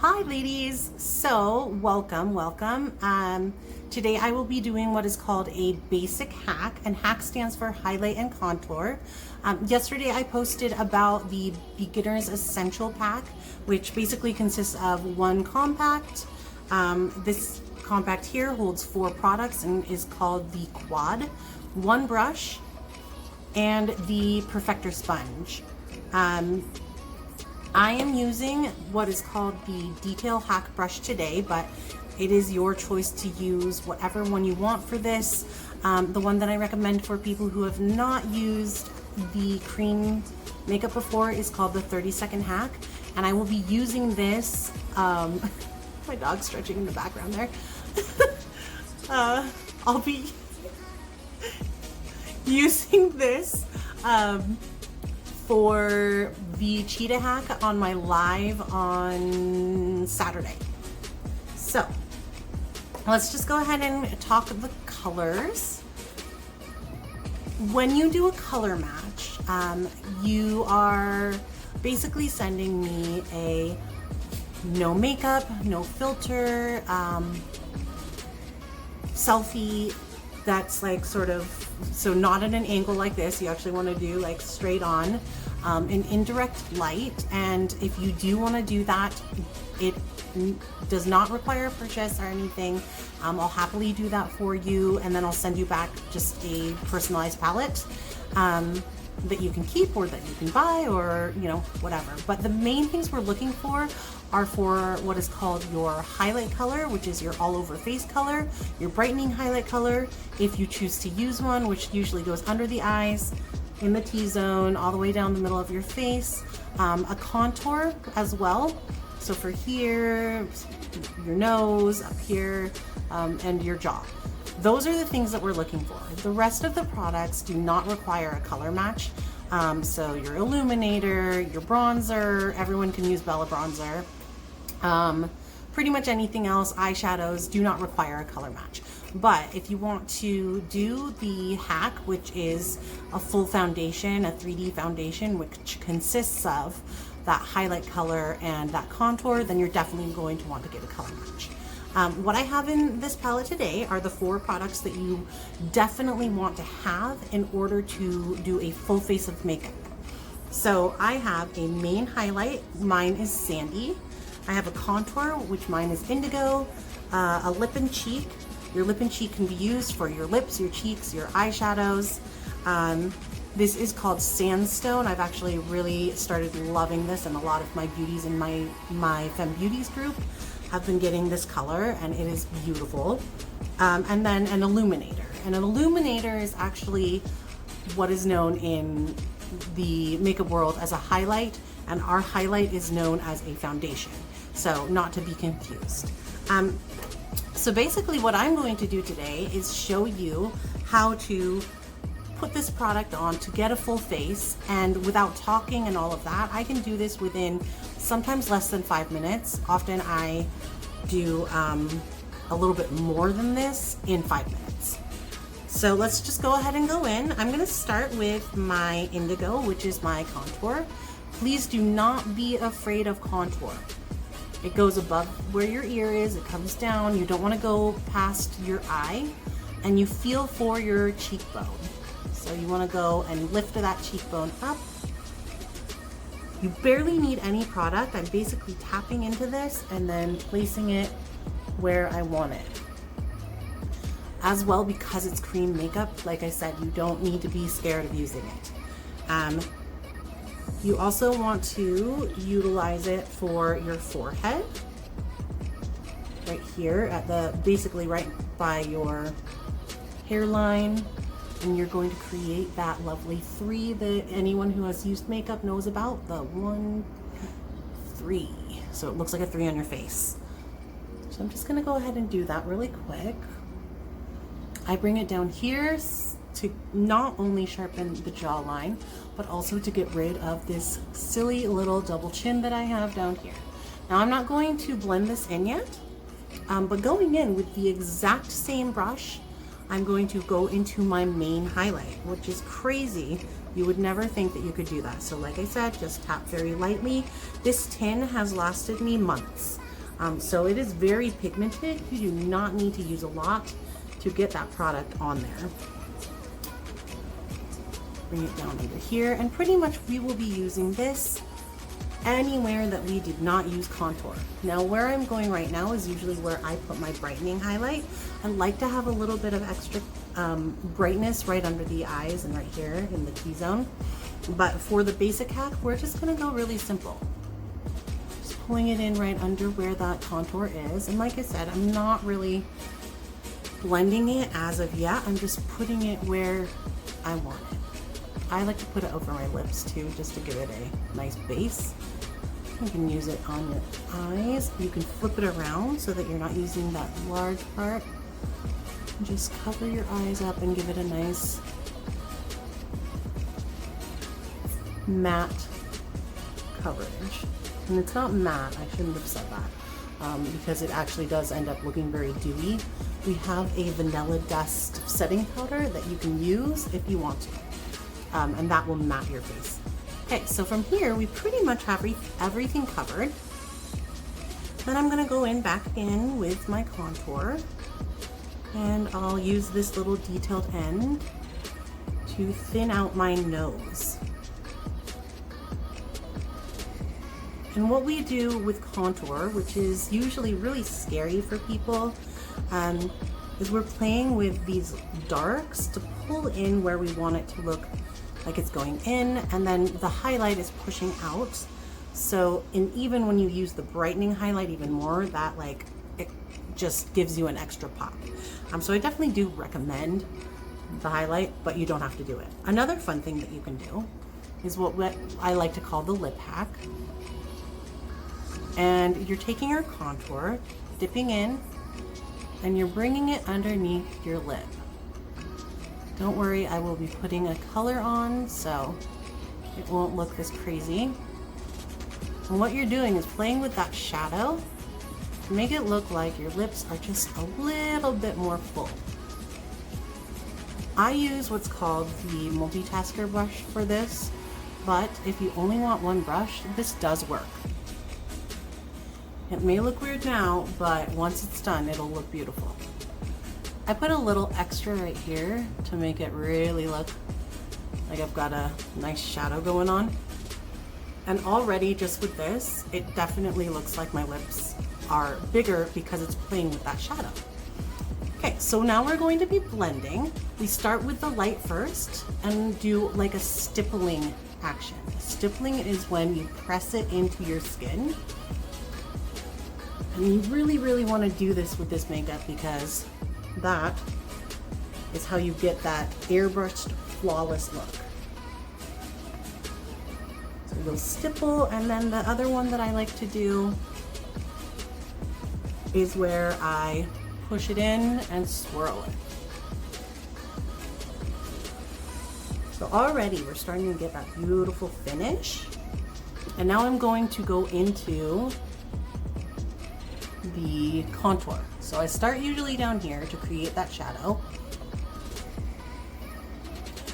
Hi ladies, so welcome. Today I will be doing what is called a basic hack, and hack stands for highlight and contour. Yesterday I posted about the beginner's essential pack, which basically consists of one compact. This compact here holds 4 products and is called the Quad, one brush, and the Perfector sponge. I am using what is called the Detail Hack brush today, but it is your choice to use whatever one you want for this. The one that I recommend for people who have not used the cream makeup before is called the 30-second hack, and I will be using this. My dog's stretching in the background there. I'll be using this for the cheetah hack on my live on Saturday. So let's just go ahead and talk the colors. When you do a color match, you are basically sending me a no makeup, no filter selfie that's like sort of, so not at an angle like this. You actually want to do like straight on, an indirect light. And if you do want to do that, it does not require a purchase or anything. I'll happily do that for you, and then I'll send you back just a personalized palette that you can keep or that you can buy, or whatever. But the main things we're looking for are for what is called your highlight color, which is your all over face color, your brightening highlight color, if you choose to use one, which usually goes under the eyes, in the T-zone, all the way down the middle of your face, a contour as well. So for here, your nose, up here, and your jaw. Those are the things that we're looking for. The rest of the products do not require a color match. So your illuminator, your bronzer, everyone can use Bella bronzer. Pretty much anything else, eyeshadows, do not require a color match. But if you want to do the hack, which is a full foundation, a 3D foundation, which consists of that highlight color and that contour, then you're definitely going to want to get a color match. What I have in this palette today are the 4 products that you definitely want to have in order to do a full face of makeup. So I have a main highlight, mine is Sandy. I have a contour, which mine is Indigo, a lip and cheek. Your lip and cheek can be used for your lips, your cheeks, your eyeshadows. This is called Sandstone. I've actually really started loving this, and a lot of my beauties in my Femme Beauties group have been getting this color, and it is beautiful. And then an illuminator. And an illuminator is actually what is known in the makeup world as a highlight, and our highlight is known as a foundation. So not to be confused. So basically what I'm going to do today is show you how to put this product on to get a full face, and without talking and all of that, I can do this within sometimes less than 5 minutes. Often I do a little bit more than this in 5 minutes. So let's just go ahead and go in. I'm going to start with my Indigo, which is my contour. Please do not be afraid of contour. It goes above where your ear is, it comes down, you don't want to go past your eye, and you feel for your cheekbone. So you want to go and lift that cheekbone up. You barely need any product. I'm basically tapping into this and then placing it where I want it. As well, because it's cream makeup, like I said, you don't need to be scared of using it. You also want to utilize it for your forehead, right here at basically right by your hairline. And you're going to create that lovely 3 that anyone who has used makeup knows about, the 1, 3. So it looks like a 3 on your face. So I'm just gonna go ahead and do that really quick. I bring it down here to not only sharpen the jawline, but also to get rid of this silly little double chin that I have down here. Now I'm not going to blend this in yet, but going in with the exact same brush, I'm going to go into my main highlight, which is crazy. You would never think that you could do that. So like I said, just tap very lightly. This tin has lasted me months. So it is very pigmented. You do not need to use a lot to get that product on there. Bring it down under here, and pretty much we will be using this anywhere that we did not use contour. Now where I'm going right now is usually where I put my brightening highlight. I like to have a little bit of extra brightness right under the eyes and right here in the T-zone. But for the basic hack, we're just gonna go really simple. Just pulling it in right under where that contour is. And like I said, I'm not really blending it as of yet. I'm just putting it where I want it. I like to put it over my lips too, just to give it a nice base. You can use it on your eyes. You can flip it around so that you're not using that large part. Just cover your eyes up and give it a nice matte coverage. And it's not matte, I shouldn't have said that, because it actually does end up looking very dewy. We have a vanilla dust setting powder that you can use if you want to. And that will matte your face. Okay, so from here, we pretty much have everything covered. Then I'm gonna go in back in with my contour, and I'll use this little detailed end to thin out my nose. And what we do with contour, which is usually really scary for people, is we're playing with these darks to pull in where we want it to look like it's going in, and then the highlight is pushing out. So even when you use the brightening highlight even more, that like it just gives you an extra pop. So I definitely do recommend the highlight, but you don't have to do it. Another fun thing that you can do is what I like to call the lip hack. And you're taking your contour, dipping in, and you're bringing it underneath your lip. Don't worry, I will be putting a color on so it won't look this crazy. And what you're doing is playing with that shadow to make it look like your lips are just a little bit more full. I use what's called the multitasker brush for this, but if you only want one brush, this does work. It may look weird now, but once it's done, it'll look beautiful. I put a little extra right here to make it really look like I've got a nice shadow going on. And already just with this, it definitely looks like my lips are bigger because it's playing with that shadow. Okay, so now we're going to be blending. We start with the light first and do like a stippling action. Stippling is when you press it into your skin. And you really, really want to do this with this makeup because that is how you get that airbrushed, flawless look. So you'll stipple, and then the other one that I like to do is where I push it in and swirl it. So already we're starting to get that beautiful finish. And now I'm going to go into the contour. So I start usually down here to create that shadow.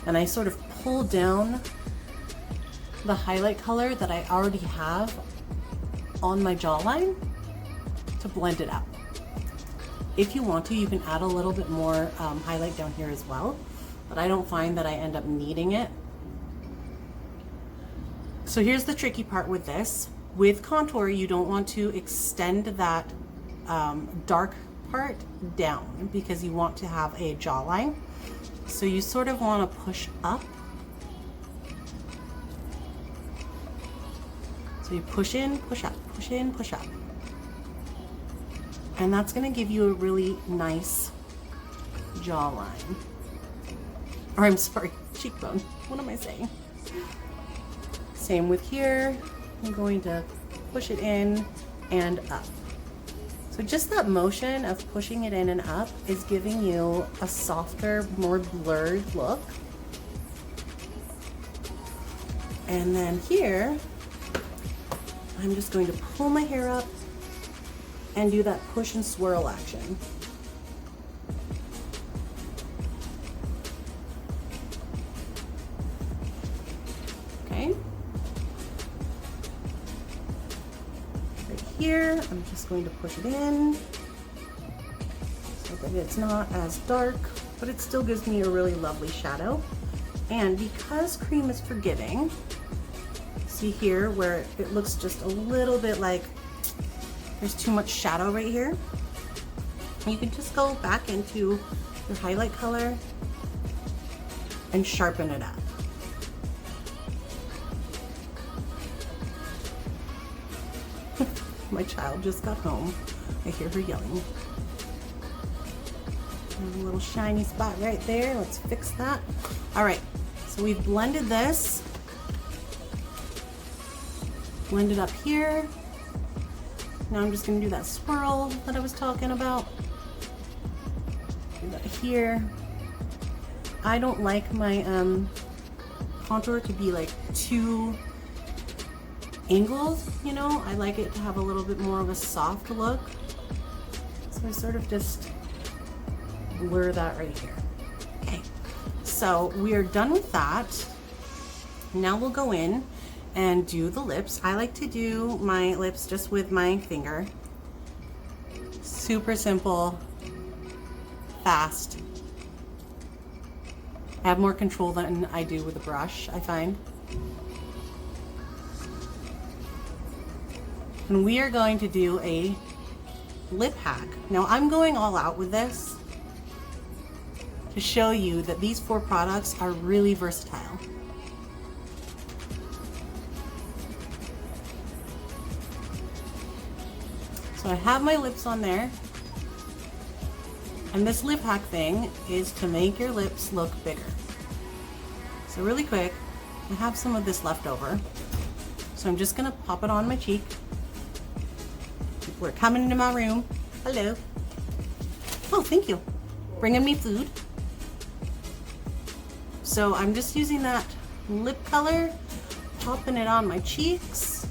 And I sort of pull down the highlight color that I already have on my jawline to blend it out. If you want to, you can add a little bit more highlight down here as well, but I don't find that I end up needing it. So here's the tricky part with this. With contour, you don't want to extend that dark part down because you want to have a jawline. So you sort of want to push up. So you push in, push up, push in, push up. And that's going to give you a really nice jawline. Or I'm sorry, cheekbone. What am I saying? Same with here. I'm going to push it in and up. So just that motion of pushing it in and up is giving you a softer, more blurred look. And then here, I'm just going to pull my hair up and do that push and swirl action. Okay. Right here, I'm just going to push it in so that it's not as dark, but it still gives me a really lovely shadow. And because cream is forgiving, see here where it looks just a little bit like there's too much shadow right here, you can just go back into your highlight color and sharpen it up. My child just got home. I hear her yelling. There's a little shiny spot right there. Let's fix that. All right, so we've blended this. Blended up here. Now I'm just gonna do that swirl that I was talking about. Do that here. I don't like my contour to be like too angled, you know. I like it to have a little bit more of a soft look. So I sort of just blur that right here. Okay, so we are done with that. Now we'll go in and do the lips. I like to do my lips just with my finger. Super simple, fast. I have more control than I do with a brush, I find. And we are going to do a lip hack. Now I'm going all out with this to show you that these 4 products are really versatile. So I have my lips on there. And this lip hack thing is to make your lips look bigger. So really quick, I have some of this left over. So I'm just gonna pop it on my cheek. People are coming into my room. Hello. Oh, thank you. Bringing me food. So I'm just using that lip color, popping it on my cheeks.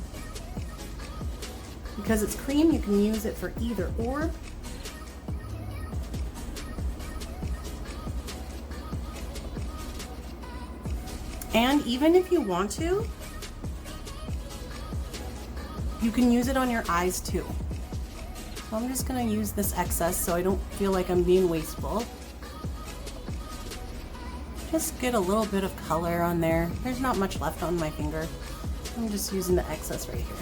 Because it's cream, you can use it for either or. And even if you want to, you can use it on your eyes too. So I'm just gonna use this excess so I don't feel like I'm being wasteful. Just get a little bit of color on there. There's not much left on my finger. I'm just using the excess right here.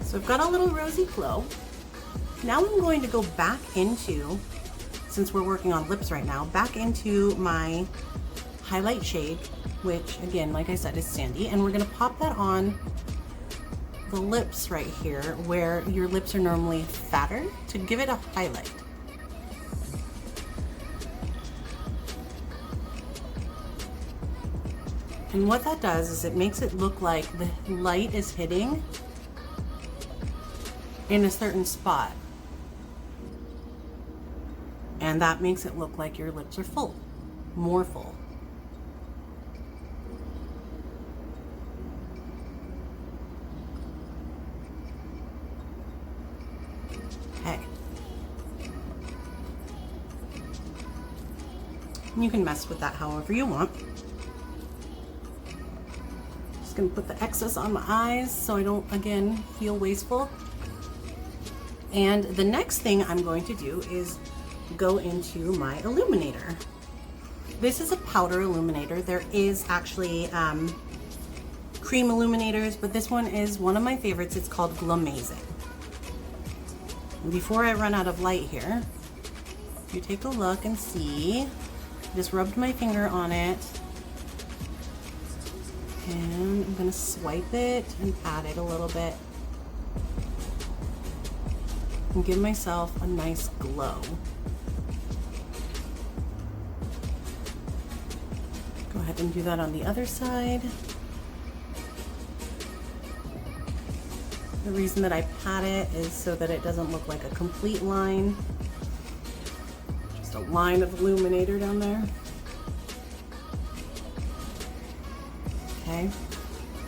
So I've got a little rosy glow. Now I'm going to go back into, since we're working on lips right now, back into my highlight shade, which again, like I said, is Sandy, and we're gonna pop that on the lips right here where your lips are normally fatter to give it a highlight. And what that does is it makes it look like the light is hitting in a certain spot. And that makes it look like your lips are full, more full. Okay. You can mess with that however you want. Just gonna put the excess on my eyes so I don't, again, feel wasteful. And the next thing I'm going to do is go into my illuminator. This is a powder illuminator. There is actually cream illuminators, but this one is one of my favorites. It's called Glamazing. Before I run out of light here, you take a look and see. Just rubbed my finger on it, and I'm gonna swipe it and pat it a little bit and give myself a nice glow. Go ahead and do that on the other side. The reason that I pat it is so that it doesn't look like a complete line. Just a line of illuminator down there. Okay.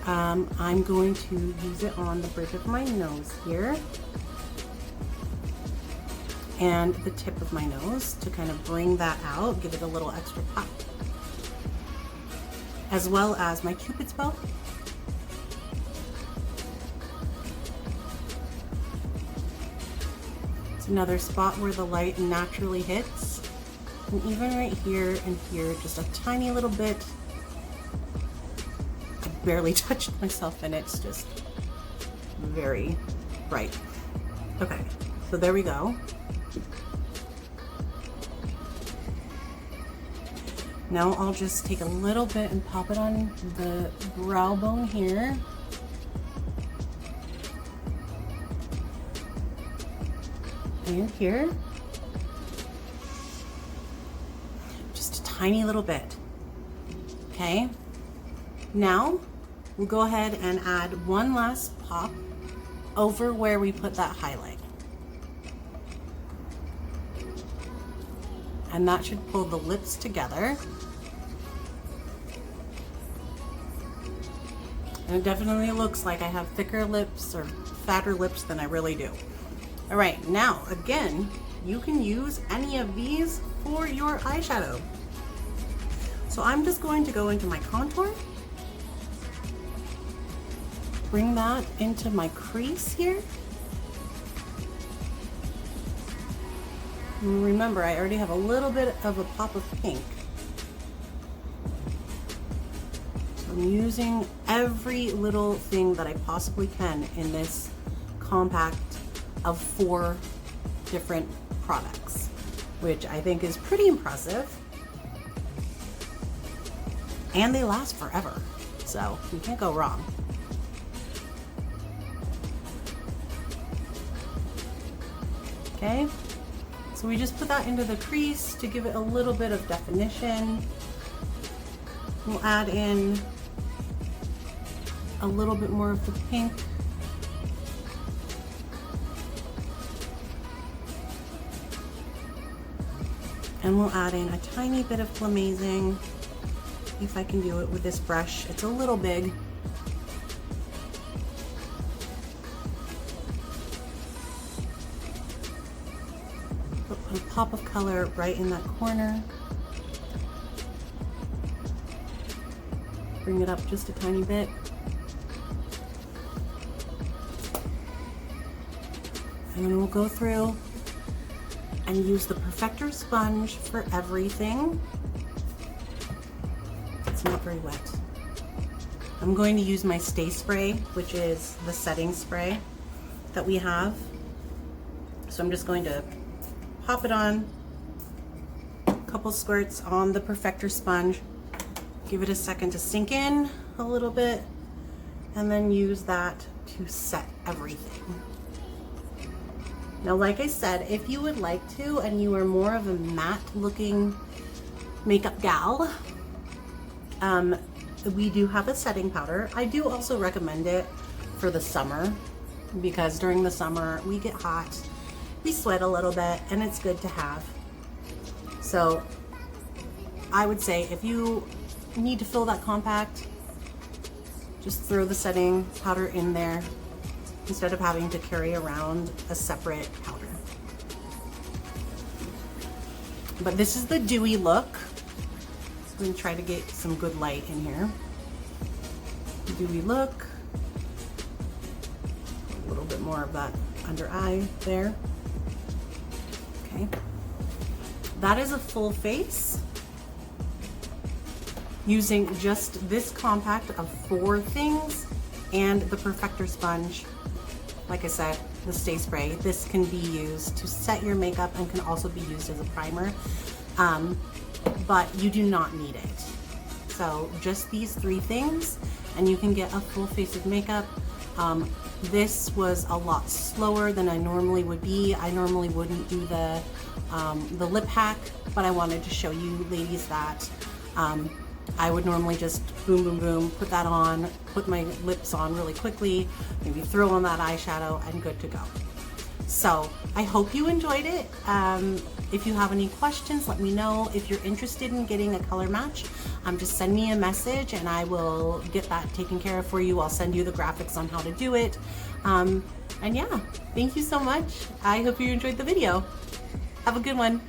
I'm going to use it on the bridge of my nose here and the tip of my nose to kind of bring that out, give it a little extra pop, as well as my Cupid's bow. It's another spot where the light naturally hits. And even right here and here, just a tiny little bit. I barely touched myself and it's just very bright. Okay, so there we go. Now I'll just take a little bit and pop it on the brow bone here. And here. Just a tiny little bit. Okay. Now we'll go ahead and add one last pop over where we put that highlight. And that should pull the lips together. And it definitely looks like I have thicker lips or fatter lips than I really do. All right, now again, you can use any of these for your eyeshadow. So I'm just going to go into my contour, bring that into my crease here. And remember, I already have a little bit of a pop of pink. So I'm using every little thing that I possibly can in this compact of 4 different products, which I think is pretty impressive. And they last forever, so you can't go wrong. Okay, so we just put that into the crease to give it a little bit of definition. We'll add in a little bit more of the pink. And we'll add in a tiny bit of Flamazing, if I can do it with this brush. It's a little big. Put a pop of color right in that corner. Bring it up just a tiny bit. And then we'll go through and use the Perfector sponge for everything. It's not very wet. I'm going to use my Stay Spray, which is the setting spray that we have. So I'm just going to pop it on, a couple squirts on the Perfector sponge, give it a second to sink in a little bit, and then use that to set everything. Now, like I said, if you would like to, and you are more of a matte looking makeup gal, we do have a setting powder. I do also recommend it for the summer, because during the summer we get hot, we sweat a little bit, and it's good to have. So I would say if you need to fill that compact, just throw the setting powder in there instead of having to carry around a separate powder. But this is the dewy look. I'm gonna try to get some good light in here. Dewy look. A little bit more of that under eye there. Okay. That is a full face using just this compact of 4 things and the Perfector sponge. Like I said, the Stay Spray. This can be used to set your makeup and can also be used as a primer, but you do not need it. So just these 3 things and you can get a full face of makeup. This was a lot slower than I normally would be. I normally wouldn't do the lip hack, but I wanted to show you ladies that I would normally just boom, boom, boom, put that on, put my lips on really quickly, maybe throw on that eyeshadow, and good to go. So I hope you enjoyed it. If you have any questions, let me know. If you're interested in getting a color match, just send me a message and I will get that taken care of for you. I'll send you the graphics on how to do it. And yeah, thank you so much. I hope you enjoyed the video. Have a good one.